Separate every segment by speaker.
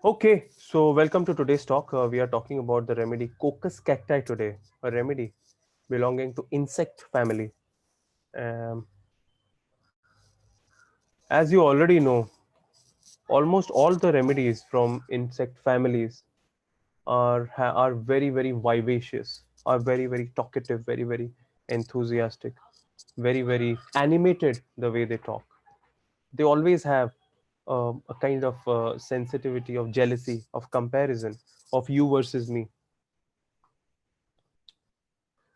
Speaker 1: Okay, so welcome to today's talk. We are talking about the remedy Cocos cacti today, a remedy belonging to insect family. Um, as you already know, almost all the remedies from insect families are very vivacious, are very talkative, very enthusiastic, very animated the way they talk. They always have a kind of sensitivity of jealousy, of comparison, of you versus me.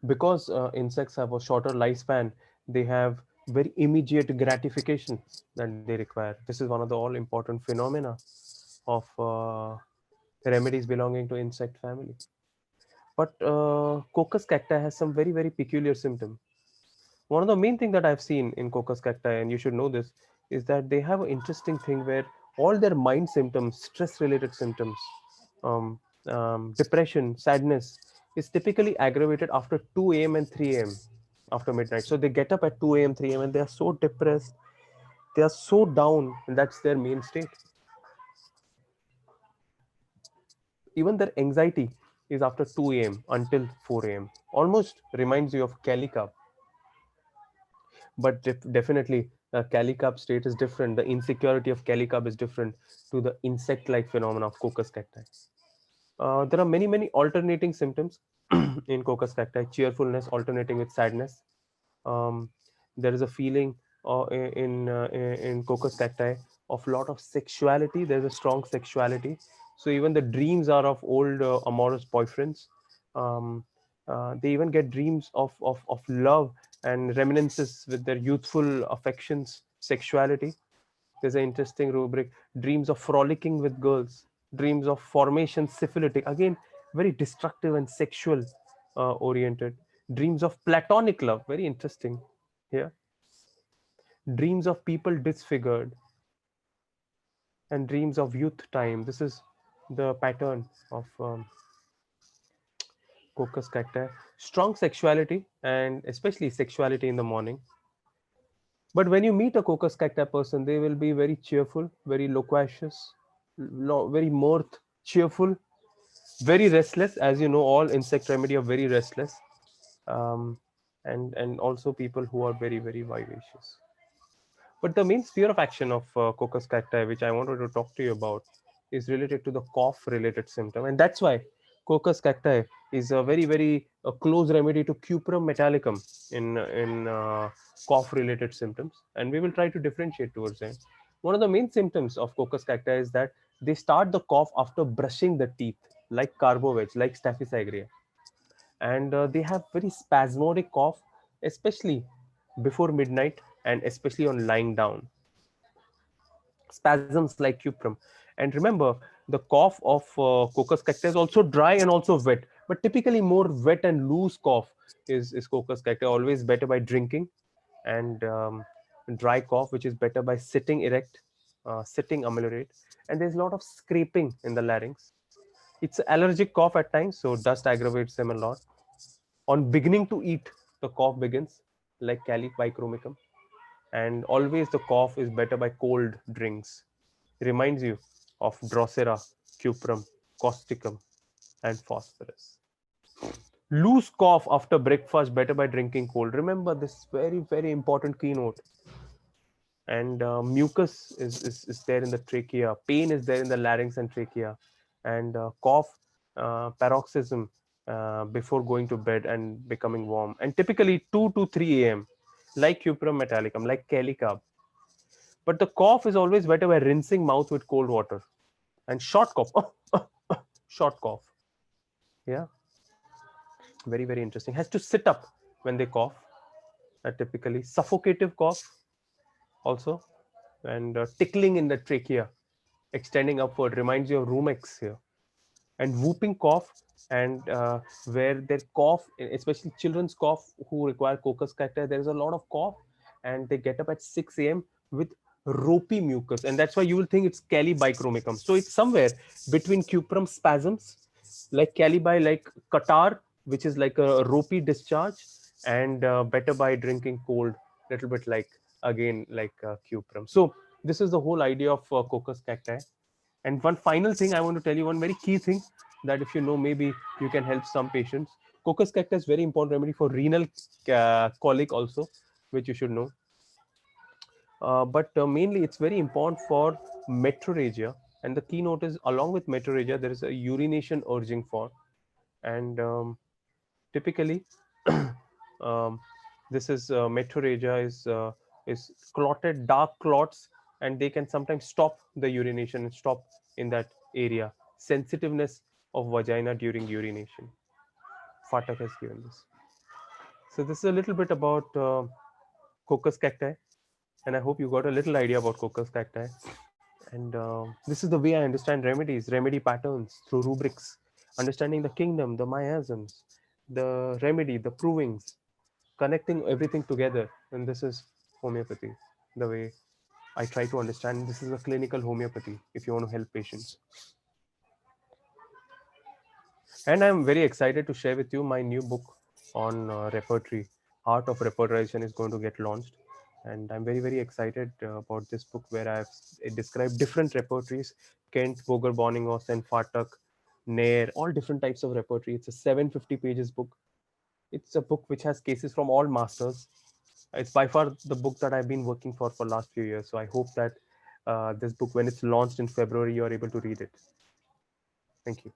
Speaker 1: Because insects have a shorter lifespan, they have very immediate gratification that they require. This is one of the all important phenomena of remedies belonging to insect family. But Cocos cacti has some very peculiar symptom. One of the main thing that I've seen in Cocos cacti, and you should know this, is that they have an interesting thing where all their mind symptoms, stress related symptoms, um, depression, sadness, is typically aggravated after 2 a.m. and 3 a.m. after midnight. So they get up at 2 a.m., 3 a.m., and they are so depressed, they are so down, and that's their main state. Even their anxiety is after 2 a.m. until 4 a.m. Almost reminds you of Calica, but definitely Calicap state is different. The insecurity of Calicap is different to the insect-like phenomena of Cocos cacti. There are many alternating symptoms in Cocos cacti. Cheerfulness alternating with sadness. Um, there is a feeling in Cocos cacti of lot of sexuality. There's a strong sexuality. So even the dreams are of old amorous boyfriends. Um, they even get dreams of love and reminiscences with their youthful affections, sexuality. There's an interesting rubric: dreams of frolicking with girls, dreams of formation syphilitic. Again, very destructive and sexual oriented. Dreams of platonic love, very interesting here. Dreams of people disfigured, and dreams of youth time. This is the pattern of Cocos cacti. Strong sexuality, and especially sexuality in the morning. But when you meet a Cocos cacti person, they will be very cheerful, very loquacious, very mirth, cheerful, very restless. As you know, all insect remedy are very restless, um, and also people who are very vivacious. But the main sphere of action of Cocos cacti, which I wanted to talk to you about, is related to the cough-related symptom, and that's why Cocos cacti is a very close remedy to Cuprum metallicum in cough-related symptoms, and we will try to differentiate towards them. One of the main symptoms of Cocos cacti is that they start the cough after brushing the teeth, like carbovege, like Staphysagrea, and they have very spasmodic cough, especially before midnight and especially on lying down. Spasms like cuprum. And remember, the cough of Cocos cacti is also dry and also wet, but typically more wet and loose cough is Cocos cacti, always better by drinking, and dry cough, which is better by sitting erect, sitting ameliorate. And there's a lot of scraping in the larynx. It's allergic cough at times, so dust aggravates them a lot. On beginning to eat, the cough begins, like Calic bichromicum, and always the cough is better by cold drinks. Reminds you of Drosera, Cuprum, Causticum, and Phosphorus. Loose cough after breakfast, better by drinking cold. Remember this very important keynote. And mucus is there in the trachea. Pain is there in the larynx and trachea. And cough, paroxysm before going to bed and becoming warm. And typically 2 to 3 a.m. like Cuprum metallicum, like Calicab. But the cough is always better by rinsing mouth with cold water. And short cough, short cough. Yeah, very interesting. Has to sit up when they cough. Typically suffocative cough also, and tickling in the trachea, extending upward, reminds you of Rumex here. And whooping cough, and where their cough, especially children's cough who require Cocos cacti, there is a lot of cough, and they get up at 6 a.m. with ropey mucus, and that's why you will think it's Calibichromicum. So it's somewhere between Cuprum spasms, like Calibi, like catarrh, which is like a ropey discharge, and better by drinking cold, little bit like again like Cuprum. So this is the whole idea of Cocos cacti. And one final thing I want to tell you, one very key thing that if you know, maybe you can help some patients. Cocos cactus is very important remedy for renal colic also, which you should know. But mainly it's very important for metrorrhagia. And the keynote is along with metrorrhagia, there is a urination urging for. And typically, this is metrorrhagia is clotted dark clots, and they can sometimes stop the urination and stop in that area. Sensitiveness of vagina during urination. Fatak has given this. So this is a little bit about Cocos cacti, and I hope you got a little idea about Cocos cacti. And this is the way I understand remedies, remedy patterns through rubrics, understanding the kingdom, the miasms, the remedy, the provings, connecting everything together. And this is homeopathy, the way I try to understand. This is a clinical homeopathy if you want to help patients. And I'm very excited to share with you my new book on repertory. Art of Repertorization is going to get launched. And I'm very, very excited about this book where I've described different repertories: Kent, Vogel, Boningos, and Fatak, Nair, all different types of repertory. It's a 750 pages book. It's a book which has cases from all masters. It's by far the book that I've been working for last few years. So I hope that this book, when it's launched in February, you're able to read it. Thank you.